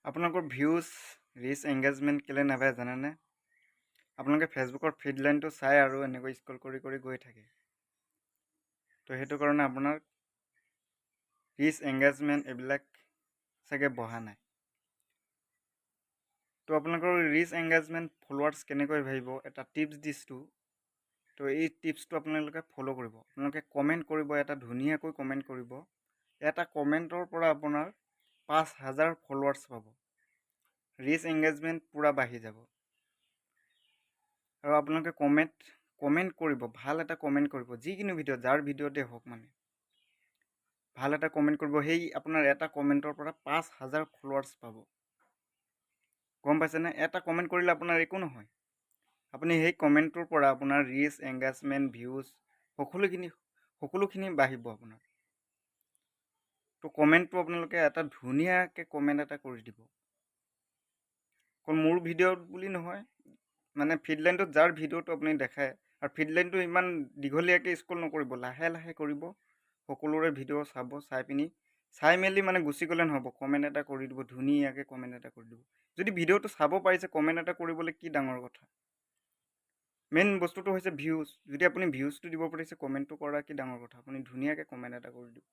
আপোনালোকৰ views rich engagement কেলৈ নাপায় জানেনে? আপোনালোকে ফেচবুকৰ ফিড লাইনটো চাই আৰু এনেকৈ স্ক্ৰল কৰি কৰি গৈ থাকে। তো সেইটো কাৰণে আপোনাৰ ৰিচ এংগেজমেণ্ট এইবিলাক চাগে বহা নাই। তো আপোনালোকৰ ৰিচ এংগেজমেণ্ট ফলোৱাৰ্ছ কেনেকৈ ভাবিব এটা টিপছ দিছোঁ। তো এই টিপছটো আপোনালোকে ফ'ল' কৰিব। আপোনালোকে কমেণ্ট কৰিব, এটা ধুনীয়াকৈ কমেণ্ট কৰিব। এটা কমেণ্টৰ পৰা আপোনাৰ 5,000 ফলোৱাৰ্ছ পাব। ৰিচ এংগেজমেণ্ট পূৰা বাঢ়ি যাব। আৰু আপোনালোকে কমেণ্ট কৰিব, ভাল এটা কমেণ্ট কৰিব, যিকোনো ভিডিঅ' যাৰ ভিডিঅ'তে হওক মানে ভাল এটা কমেণ্ট কৰিব। সেই আপোনাৰ এটা কমেণ্টৰ পৰা 5,000 ফলোৱাৰ্ছ পাব। গম পাইছেনে? এটা কমেণ্ট কৰিলে আপোনাৰ একো নহয়। আপুনি সেই কমেণ্টটোৰ পৰা আপোনাৰ ৰিচ এংগেজমেণ্ট ভিউজ সকলোখিনি বাঢ়িব আপোনাৰ। তো কমেণ্টটো আপোনালোকে এটা ধুনীয়াকৈ কমেণ্ট এটা কৰি দিব। অকল মোৰ ভিডিঅ'ত বুলি নহয়, মানে ফিডলাইনটোত যাৰ ভিডিঅ'টো আপুনি দেখায়, আৰু ফিডলাইনটো ইমান দীঘলীয়াকৈ স্ক্ৰল নকৰিব, লাহে লাহে কৰিব। সকলোৰে ভিডিঅ' চাই মেলি মানে গুচি গ'লে নহ'ব। কমেণ্ট এটা কৰি দিব, ধুনীয়াকৈ কমেণ্ট এটা কৰি দিব। যদি ভিডিঅ'টো চাব পাৰিছে, কমেণ্ট এটা কৰিবলৈ কি ডাঙৰ কথা। মেইন বস্তুটো হৈছে ভিউজ। যদি আপুনি ভিউজটো দিব পাৰিছে, কমেণ্টটো কৰা কি ডাঙৰ কথা। আপুনি ধুনীয়াকৈ কমেণ্ট এটা কৰি দিব।